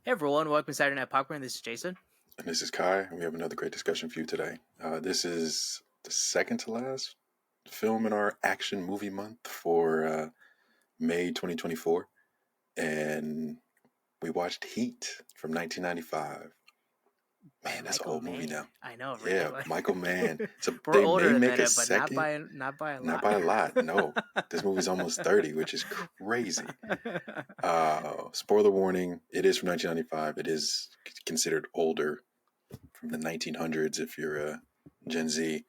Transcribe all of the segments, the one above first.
Hey everyone, welcome to Saturday Night Popcorn. This is Jason. And this is Kai, and we have another great discussion for you today. This is the second to last film in our action movie month for May 2024, and we watched Heat from 1995. By Man, that's an Michael old movie Mann. now. I know, right? Yeah, Michael Mann. So We're they older may than make a it, but not second, by a not lot. by a lot. No, this movie's almost 30, which is crazy. Spoiler warning: it is from 1995. It is considered older, from the 1900s if you're a Gen Z.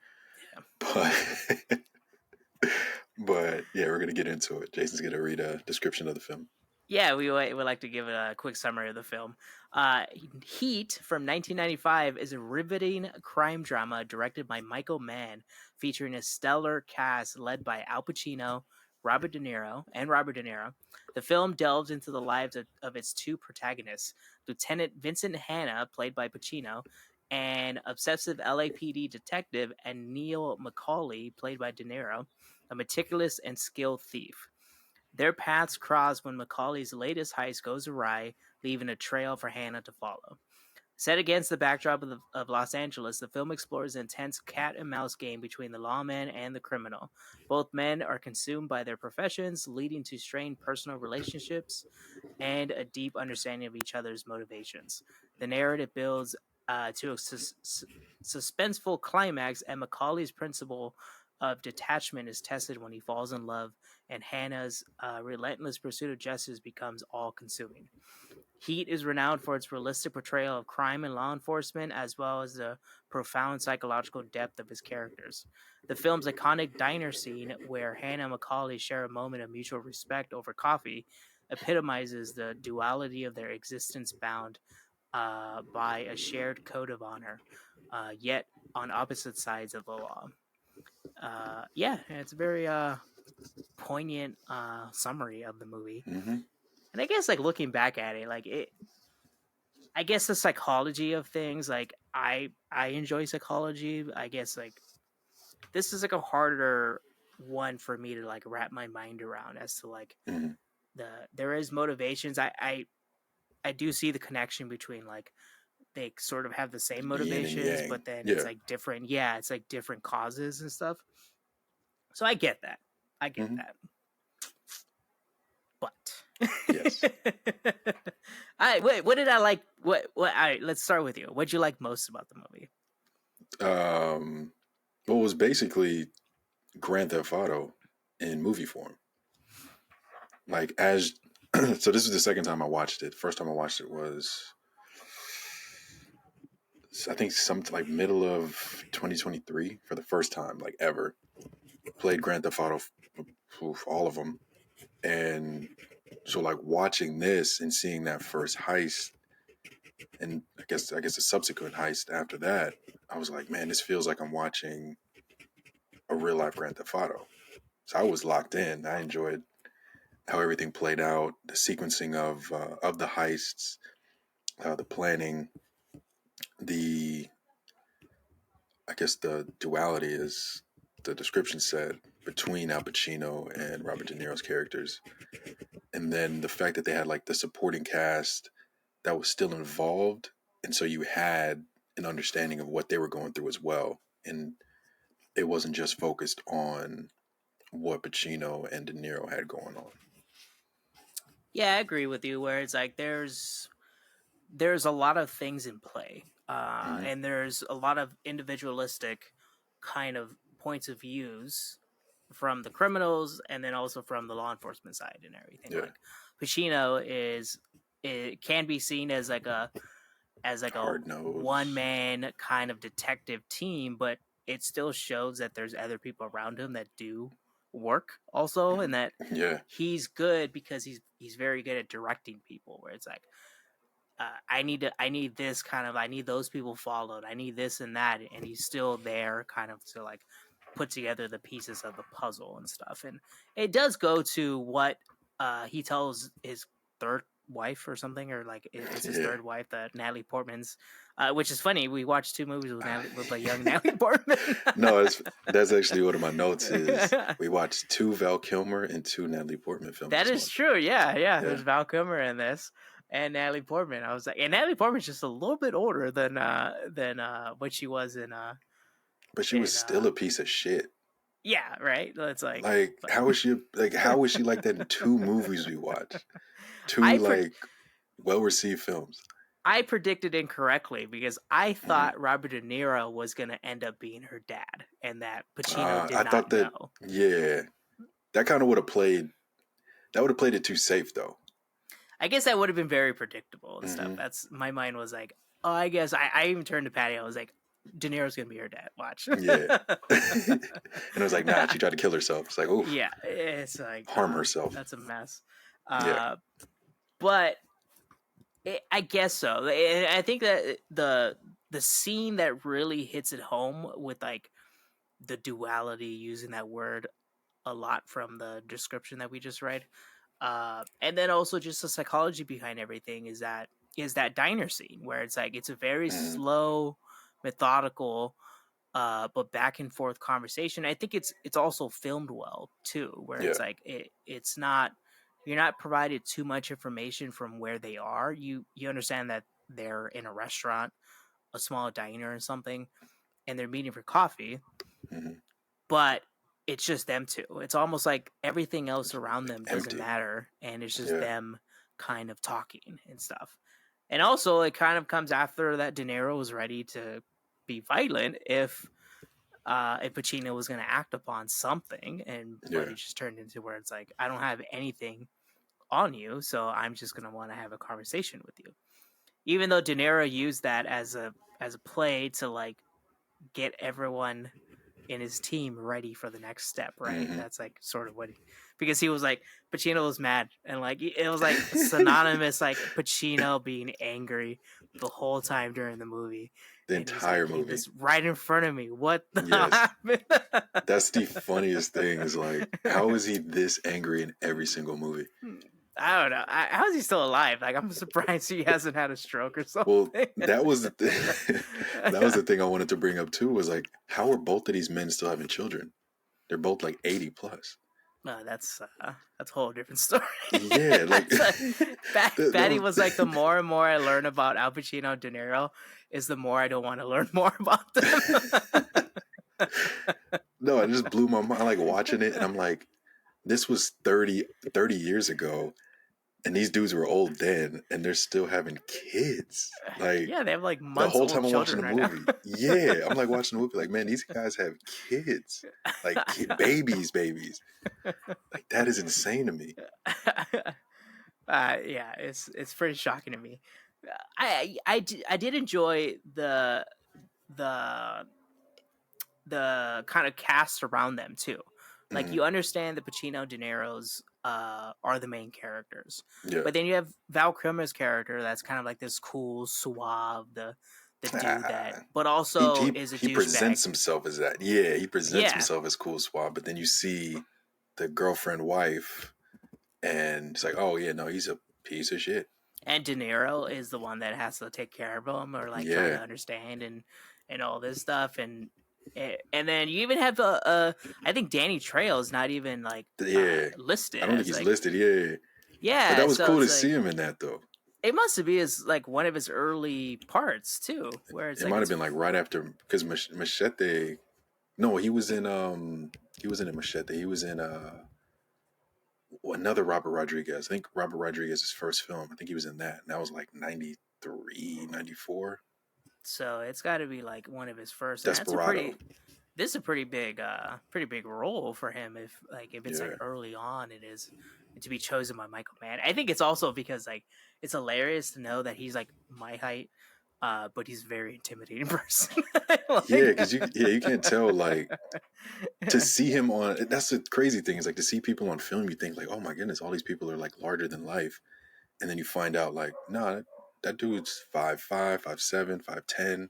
Yeah. But but yeah, we're gonna get into it. Jason's gonna read a description of the film. Yeah, we would like to give a quick summary of the film. Heat from 1995 is a riveting crime drama directed by Michael Mann, featuring a stellar cast led by Al Pacino, Robert De Niro. The film delves into the lives of its two protagonists, Lieutenant Vincent Hanna, played by Pacino, and obsessive LAPD detective, and Neil McCauley, played by De Niro, a meticulous and skilled thief. Their paths cross when Macaulay's latest heist goes awry, leaving a trail for Hannah to follow. Set against the backdrop of Los Angeles, the film explores an intense cat and mouse game between the lawman and the criminal. Both men are consumed by their professions, leading to strained personal relationships and a deep understanding of each other's motivations. The narrative builds to a suspenseful climax, and Macaulay's principle of detachment is tested when he falls in love, and Hannah's relentless pursuit of justice becomes all consuming. Heat is renowned for its realistic portrayal of crime and law enforcement, as well as the profound psychological depth of his characters. The film's iconic diner scene, where Hannah and Macaulay share a moment of mutual respect over coffee, epitomizes the duality of their existence bound by a shared code of honor, yet on opposite sides of the law. Yeah, it's a very poignant summary of the movie. Mm-hmm. And I guess, like, looking back at it, I guess the psychology of things, like, I enjoy psychology. I guess, like, this is like a harder one for me to like wrap my mind around, as to like Mm-hmm. there is motivations. I do see the connection between, like, they sort of have the same Yin and motivations, but yang. then it's Yeah. like different. Yeah, it's like different causes and stuff. So I get that. I get Mm-hmm. that. But Yes. all right, wait. What did I like? What? All right, let's start with you. What'd you like most about the movie? Well, it was basically Grand Theft Auto in movie form. Like as so, this is the second time I watched it. First time I watched it was, I think, something like middle of 2023 for the first time, like ever. Played Grand Theft Auto, all of them, and so like watching this and seeing that first heist, and I guess a subsequent heist after that, I was like, man, this feels like I'm watching a real life Grand Theft Auto. So I was locked in. I enjoyed how everything played out, the sequencing of the heists, the planning, the I guess the duality, is the description said, between Al Pacino and Robert De Niro's characters, and then the fact that they had like the supporting cast that was still involved, and so you had an understanding of what they were going through as well, and it wasn't just focused on what Pacino and De Niro had going on. Yeah, I agree with you. Where it's like there's a lot of things in play, Mm-hmm. and there's a lot of individualistic kind of points of views from the criminals, and then also from the law enforcement side and everything. Yeah, Like, Pacino is, it can be seen as like a hard one nose. man kind of detective team, but it still shows that there's other people around him that do work also, and that Yeah, he's good because he's very good at directing people. Where it's like, I need this kind of, I need those people followed, I need this and that, and he's still there, kind of, to like put together the pieces of the puzzle and stuff. And it does go to what he tells his third wife or something, or like it's his yeah. third wife, that Natalie Portman's, which is funny. We watched two movies with a young Natalie Portman. No, that's actually one of my notes. Is we watched two Val Kilmer and two Natalie Portman films That this is month. true. Yeah, yeah. There's Yeah, Val Kilmer in this, and Natalie Portman. I was like, and Natalie Portman's just a little bit older than what she was in But she was still a piece of shit. yeah, right. It's like how was she like that in 2 movies we watched? 2 I like well received films. I predicted incorrectly because I thought Robert De Niro was going to end up being her dad, and that Pacino did I not thought that know. yeah, that kind of would have played. That would have played it too safe though. I guess that would have been very predictable and stuff. That's my mind was like, oh, I guess I even turned to Patty. I was like, De Niro's gonna be her dad. Watch. Yeah. And it was like, nah, she tried to kill herself. It's like, oh, yeah, it's like harm herself. That's a mess. Yeah. But I guess so. I think that the scene that really hits it home with like the duality, using that word a lot from the description that we just read, and then also just the psychology behind everything is that diner scene where it's like it's a very slow, methodical, but back and forth conversation. I think it's also filmed well too, where it's like it's not, you're not provided too much information from where they are. You understand that they're in a restaurant, a small diner or something, and they're meeting for coffee, but it's just them two. It's almost like everything else around them doesn't matter, and it's just them kind of talking and stuff. And also, it kind of comes after that De Niro was ready to be violent if Pacino was going to act upon something, and but it just turned into where it's like, I don't have anything on you, so I'm just going to want to have a conversation with you. Even though De Niro used that as a play to like get everyone in his team ready for the next step, right? That's like sort of what because he was like, Pacino was mad, and like it was like synonymous, like Pacino being angry the whole time during the movie. The entire movie. He was right in front of me. What the hell happened? That's the funniest thing is like, how is he this angry in every single movie? I don't know. How is he still alive? Like, I'm surprised he hasn't had a stroke or something. Well, that was the thing. That was the thing I wanted to bring up too. Was like, how are both of these men still having children? They're both like 80 plus. No, that's a whole different story. Yeah, like Betty was like, the more and more I learn about Al Pacino and De Niro, is the more I don't want to learn more about them. No, it just blew my mind. Like watching it, and I'm like, this was 30 years ago. And these dudes were old then, and they're still having kids. Like, yeah, they have like months. The whole time I'm watching the movie, now. yeah, I'm like watching the movie, like, man, these guys have kids, like babies. Like that is insane to me. Yeah, it's pretty shocking to me. I did enjoy the kind of cast around them too. Like you understand the Pacino, De Niro's are the main characters, but then you have Val Kilmer's character that's kind of like this cool, suave, the dude that, but also is a douchebag. He presents himself as that. Yeah, he presents himself as cool, suave. But then you see the girlfriend, wife, and it's like, oh yeah, no, he's a piece of shit. And De Niro is the one that has to take care of him or like try to understand and all this stuff. And then you even have I think Danny Trejo is not even like listed. I don't think he's listed. Yeah, but that was cool to see him in that though. It must be his like one of his early parts too, where it might have been like right after, because Machete. No, he was in a Machete. He was in another Robert Rodriguez. I think Robert Rodriguez's first film. I think he was in that. And that was like 93, 94. So it's got to be like one of his first. Desperado. This is a pretty big role for him. If it's like early on, it is to be chosen by Michael Mann. I think it's also because like it's hilarious to know that he's like my height, but he's a very intimidating person. Because you can't tell like to see him on. That's the crazy thing is like to see people on film. You think like, oh my goodness, all these people are like larger than life, and then you find out like, nah. That dude's 5'5", 5'7", 5'10".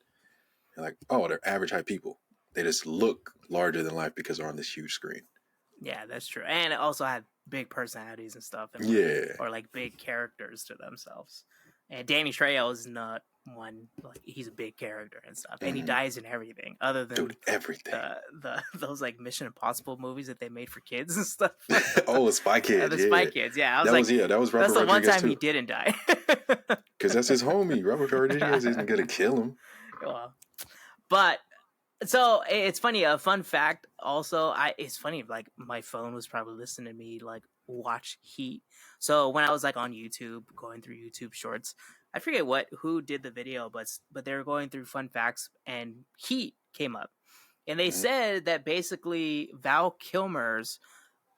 You're like, oh, they're average height people. They just look larger than life because they're on this huge screen. Yeah, that's true. And it also had big personalities and stuff. And or like big characters to themselves. And Danny Trejo is not one, like he's a big character and stuff, and he Hmm. dies in everything other than Dude, everything. the those like Mission Impossible movies that they made for kids and stuff. Oh, Spy Kids, The Spy yeah. Kids, yeah. I was like, That was that's Robert the one Rodriguez time he too. didn't die. Because that's his homie. Robert Rodriguez isn't gonna kill him. Well, but so it's funny. A fun fact, also, it's funny. Like my phone was probably listening to me like watch Heat. So when I was like on YouTube, going through YouTube Shorts, I forget who did the video, but they were going through fun facts, and Heat came up, and they Mhm. said that basically Val Kilmer's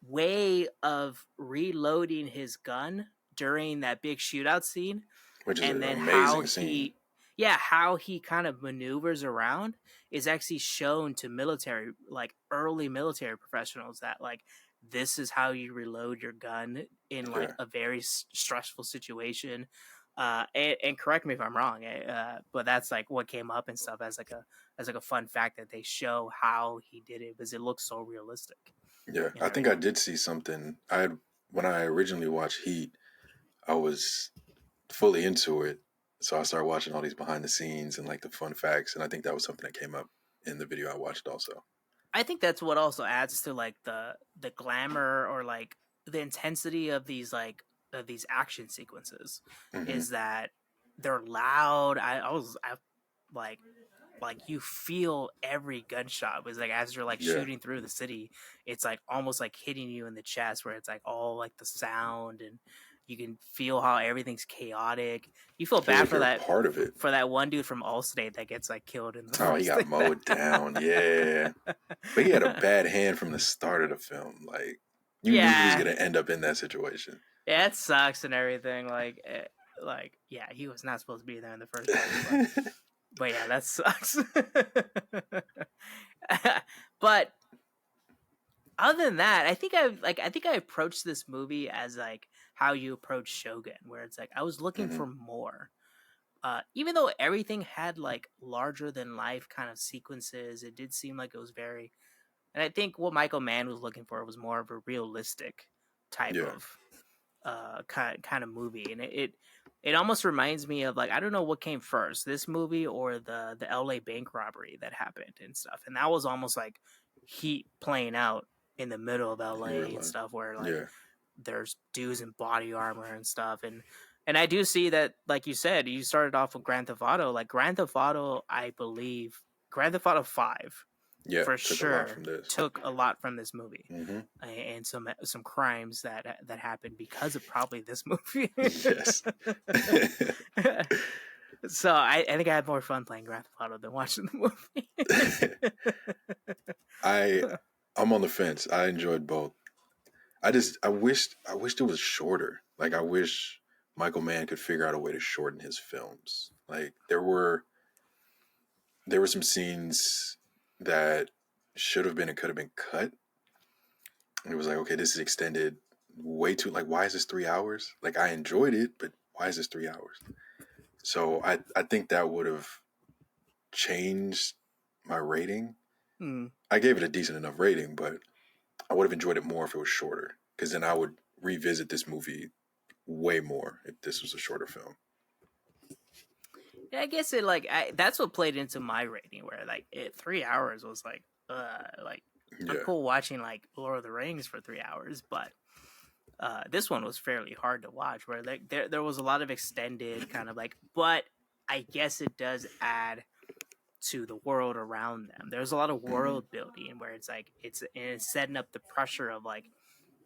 way of reloading his gun during that big shootout scene, Which is and an then amazing scene. how he kind of maneuvers around is actually shown to military, like early military professionals, that like this is how you reload your gun in like Yeah. a very stressful situation. And correct me if I'm wrong, but that's like what came up and stuff as like a fun fact, that they show how he did it because it looks so realistic Yeah. and I think I everything. did see something. When I originally watched Heat, I was fully into it. So I started watching all these behind the scenes and like the fun facts. And I think that was something that came up in the video I watched also. I think that's what also adds to like the glamour, or like the intensity of these action sequences, Hmm. is that they're loud. I like you feel every gunshot, was like as you're like Yeah. shooting through the city, it's like almost like hitting you in the chest, where it's like all like the sound, and you can feel how everything's chaotic. You feel Feel bad like for you're a that part of it. for that one dude from Allstate that gets like killed in the Oh, he first got thing that mowed down. Yeah. But he had a bad hand from the start of the film. Like, you knew he was yeah. going to end up in that situation. Yeah, it sucks and everything. Like, yeah, he was not supposed to be there in the first place. But yeah, that sucks. But other than that, I think I approached this movie as like how you approach Shogun, where it's like I was looking Hmm. for more. Even though everything had like larger than life kind of sequences, it did seem like it was very. And I think what Michael Mann was looking for was more of a realistic type Yeah. of kind of movie, and it almost reminds me of, like, I don't know what came first, this movie or the LA bank robbery that happened and stuff, and that was almost like Heat playing out in the middle of In LA real and life. stuff, where like Yeah. there's dudes in body armor and stuff, and I do see that, like you said, you started off with Grand Theft Auto. Like Grand Theft Auto, I believe Grand Theft Auto 5 Yeah. for Took a lot sure from this. took a lot from this movie, Hmm. and some crimes that happened because of probably this movie. Yes. So I think I had more fun playing Grand Theft Auto than watching the I movie. I'm on the fence. I enjoyed both. I wished it was shorter. Like, I wish Michael Mann could figure out a way to shorten his films. Like, there were some scenes that should have been and could have been cut. And it was like, okay, this is extended way too. Like, why is this 3 hours? Like, I enjoyed it, but why is this 3 hours? So I think that would have changed my rating. Hmm. I gave it a decent enough rating, but I would have enjoyed it more if it was shorter. Because then I would revisit this movie way more if this was a shorter film. Yeah, I guess that's what played into my rating, where like 3 hours was like I'm Yeah, cool watching like Lord of the Rings for 3 hours, but this one was fairly hard to watch, where like there was a lot of extended kind of like, but I guess it does add to the world around them. There's a lot of hmm, world building where it's like it's setting up the pressure of like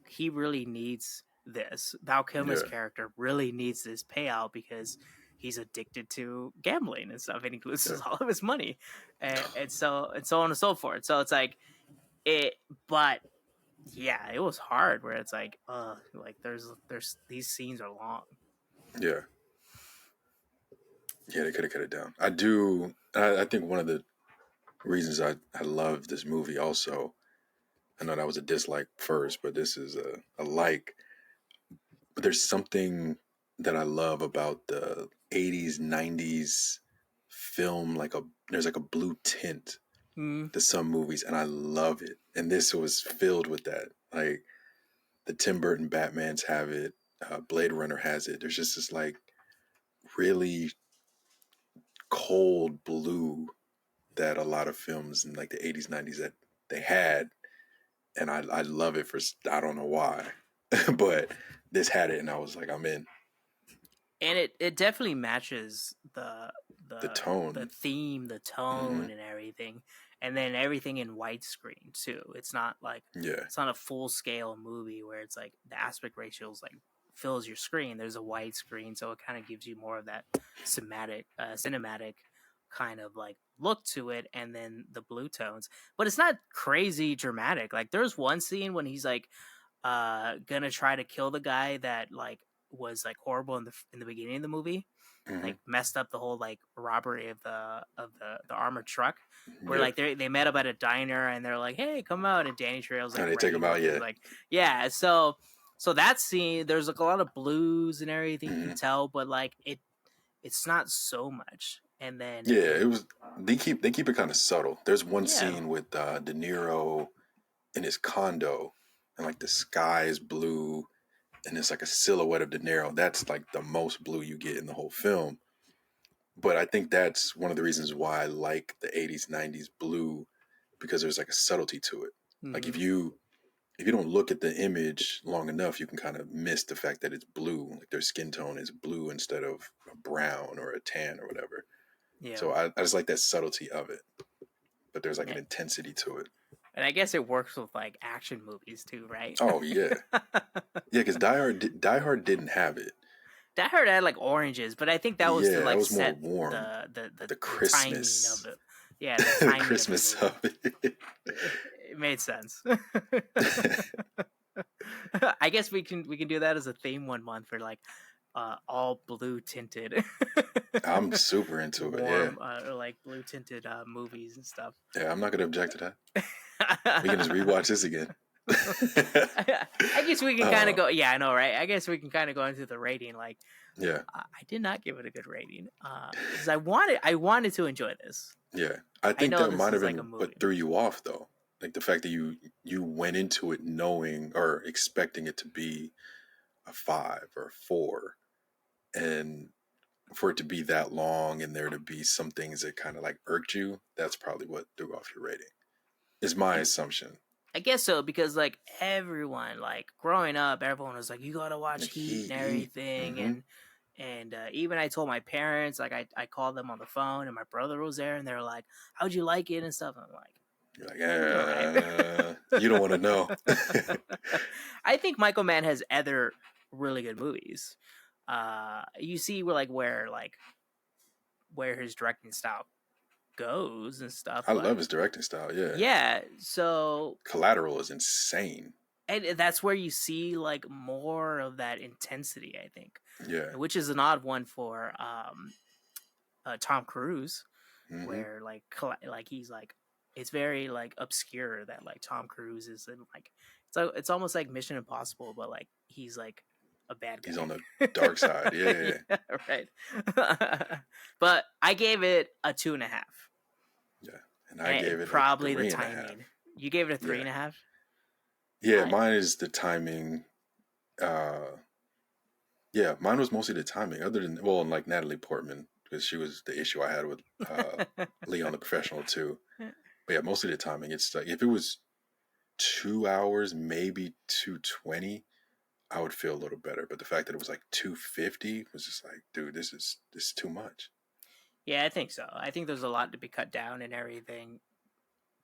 he really needs this. Val Kilmer's yeah, character really needs this payout because he's addicted to gambling and stuff, and he yeah, loses all of his money, and so on and so forth. So it's like it, but yeah, it was hard. Where it's like there's these scenes are long. yeah, yeah. They could have cut it down. I do. I think one of the reasons I love this movie also. I know that was a dislike first, but this is a like. But there's something that I love about the 80s, 90s film. There's like a blue tint Mm. to some movies, and I love it. And this was filled with that. Like, the Tim Burton Batmans have it. Blade Runner has it. There's just this like really cold blue that a lot of films in like the 80s, 90s that they had. And I love it for, I don't know why, but this had it, and I was like, I'm in. And it definitely matches the The the the tone. theme, the tone, and everything, and then everything in widescreen too. It's not Yeah. a full scale movie where it's like the aspect ratio is like fills your screen. There's a widescreen, so it kind of gives you more of that cinematic kind of like look to it, and then the blue tones. But it's not crazy dramatic. Like there's one scene when he's like gonna try to kill the guy that like was like horrible in the beginning of the movie, Hmm. like messed up the whole like robbery of the armored truck, where Yeah. like they met up at a diner and they're like, hey, come out, and Danny Trejo's like And they take him ready out, with his yeah. like, yeah, so that scene, there's like a lot of blues and everything you can tell, but like it's not so much. And then Yeah, it was. They keep it kind of subtle. There's one yeah, scene with De Niro in his condo, and like the sky is blue, and it's like a silhouette of De Niro. That's like the most blue you get in the whole film. But I think that's one of the reasons why I like the 80s, 90s blue, because there's like a subtlety to it. Like mhm. if you don't look at the image long enough, you can kind of miss the fact that it's blue. Like their skin tone is blue instead of a brown or a tan or whatever. Yeah, So I just like that subtlety of it. But there's like yeah. an intensity to it. And I guess it works with like action movies too, right? Oh yeah, yeah. Because Die Hard didn't have it. Die Hard had like oranges, but I think that was to Yeah, that like was more set warm. The the timing of Christmas, it. Yeah, the the timing of the Christmas movie. of it. It made sense. I guess we can do that as a theme one month for like all blue tinted I'm super into it. Yeah, warm or like blue tinted movies and stuff. yeah. I'm not gonna object to that. We can just rewatch this again. I guess we can kind of uh, go. Yeah, I know, right? I guess we can kind of go into the rating. Like, yeah, I did not give it a good rating because I wanted to enjoy this. yeah. I I think know that this might have is like a been movie. what threw you off, though. Like the fact that you went into it knowing or expecting it to be a 5 or a 4, and for it to be that long and there to be some things that kind of like irked you, that's probably what threw off your rating. Is my I, assumption. I guess so because like everyone, like growing up, everyone was like, "You gotta watch Like Heat and Heat. everything," Mm-hmm. and even I told my parents, like I called them on the phone, and my brother was there, and they were like, "How'd you like it?" and stuff. And I'm like, You're "It's all right." like, you don't want to know. I think Michael Mann has other really good movies. You see where his directing style goes and stuff, I but love his directing style. Yeah, yeah, so Collateral is insane. and that's where you see like more of that intensity, I think, Yeah. which is an odd one for Tom Cruise, Mm-hmm. where like he's like it's very like obscure that like Tom Cruise is in like it's almost like Mission Impossible, but like he's like a bad He's on guy. the dark side. Yeah. Yeah, right. But I gave it a 2.5. Yeah. And I And gave it a probably the 3.5. timing. You gave it a three Yeah. and a half. Yeah. I Mine is the timing. Uh, yeah, mine was mostly the timing. Other than and like Natalie Portman, because she was the issue I had with Leon the Professional too. But yeah, mostly the timing. It's like if it was 2 hours, maybe 220, I would feel a little better. But the fact that it was like 250 was just like, dude, this is too much. Yeah, I think so. I think there's a lot to be cut down and everything.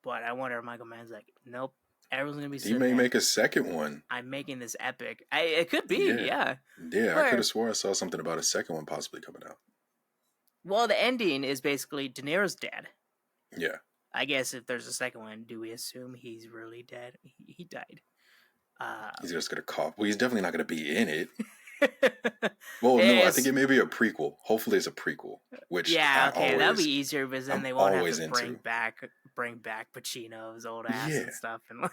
But I wonder if Michael Mann's like, nope, everyone's gonna be He sitting may there. make a second one. I'm making this epic. It could be, Yeah. yeah. Yeah, I could have swore I saw something about a second one possibly coming out. Well, the ending is basically De Niro's dead. Yeah. I guess if there's a second one, do we assume he's really dead? He died. He's just gonna cough. Well, he's definitely not gonna be in it. Well, no, I think Yes. it may be a prequel. Hopefully, it's a prequel, which Yeah, I okay, that'll be always, easier because then I'm they won't have always to into. bring back Pacino's old ass Yeah, and stuff and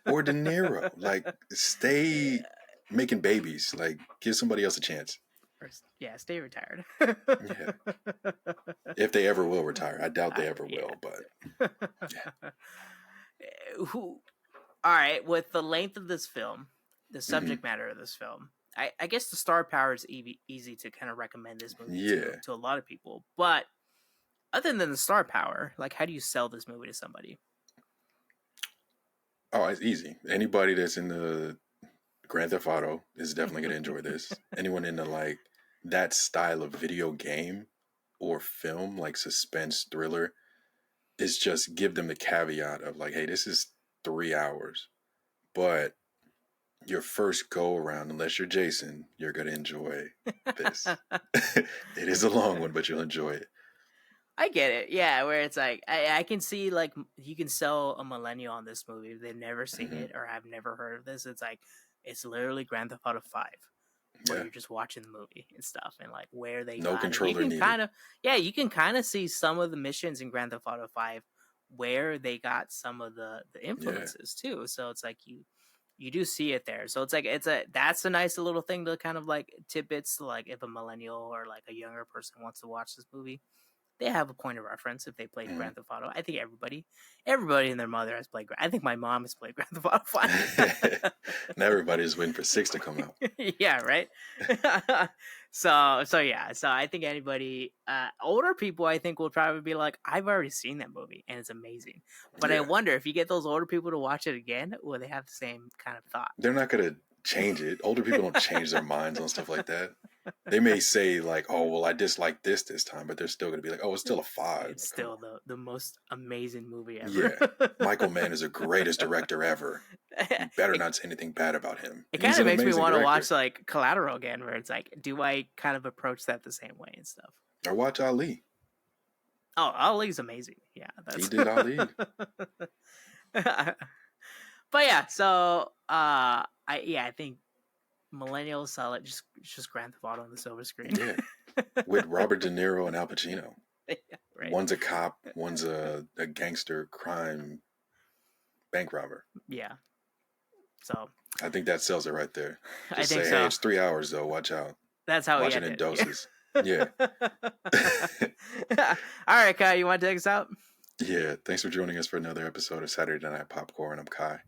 or De Niro. Like, stay making babies. Like, give somebody else a chance. yeah, stay retired. Yeah, if they ever will retire, I doubt they ever Yeah. will. But yeah, Who? All right, with the length of this film, the subject matter of this film, I guess the star power is easy to kind of recommend this movie yeah, to a lot of people, but Other than the star power, like, how do you sell this movie to somebody? Oh, it's easy. Anybody that's in the Grand Theft Auto is definitely gonna enjoy this. Anyone into like that style of video game or film, like suspense thriller, is just give them the caveat of like, hey, this is 3 hours, but your first go around, unless you're Jason, you're gonna enjoy this. It is a long one, but you'll enjoy it. I get it. Yeah, where it's like I can see like you can sell a millennial on this movie if they've never seen Hmm. it or have never heard of this. It's like it's literally Grand Theft Auto 5 where Yeah, you're just watching the movie and stuff and like where they no got it. You controller can needed. kind of you can kind of see some of the missions in Grand Theft Auto 5 where they got some of the Yeah. influences too. So it's like you do see it there. So it's like that's a nice little thing to kind of like tidbits to like if a millennial or like a younger person wants to watch this movie, they have a point of reference if they played Mhm. Grand Theft Auto. I think everybody and their mother has played. I think my mom has played Grand Theft Auto 5. Now everybody's waiting for 6 to come out. Yeah, right. So yeah. So I think anybody, older people, I think will probably be like, I've already seen that movie and it's amazing. But I Yeah. wonder if you get those older people to watch it again, will they have the same kind of thought? They're not gonna change it. Older people don't change their minds on stuff like that. They may say like, "Oh, well, I dislike this time," but they're still gonna be like, "Oh, it's still a 5." It's Like, come still on. the most amazing movie ever. Yeah, Michael Mann is the greatest director ever. You better it not say anything bad about him. it kind He's of an makes me amazing want to director. watch like Collateral again, where it's like, do I kind of approach that the same way and stuff? Or watch Ali. Oh, Ali's amazing. Yeah, He that's. did Ali. But yeah, so I think millennials sell it just Grand Theft Auto on the silver screen. Yeah, with Robert De Niro and Al Pacino. Yeah, right. One's a cop. One's a gangster crime bank robber. Yeah. So I think that sells it right there. I Just think say, so. hey, it's 3 hours though. Watch out. That's how Watch we it in ended. doses. Yeah. All right, Kai, you want to take us out? Yeah. Thanks for joining us for another episode of Saturday Night Popcorn. I'm Kai.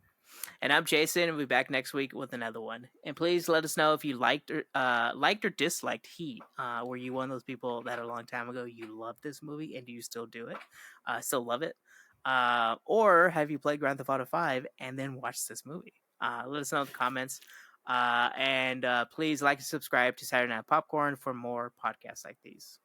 And I'm Jason. We'll be back next week with another one. And please let us know if you liked or disliked Heat. Were you one of those people that a long time ago you loved this movie and do you still do it? Still love it? Or have you played Grand Theft Auto 5 and then watched this movie? Let us know in the comments. And please like and subscribe to Saturday Night Popcorn for more podcasts like these.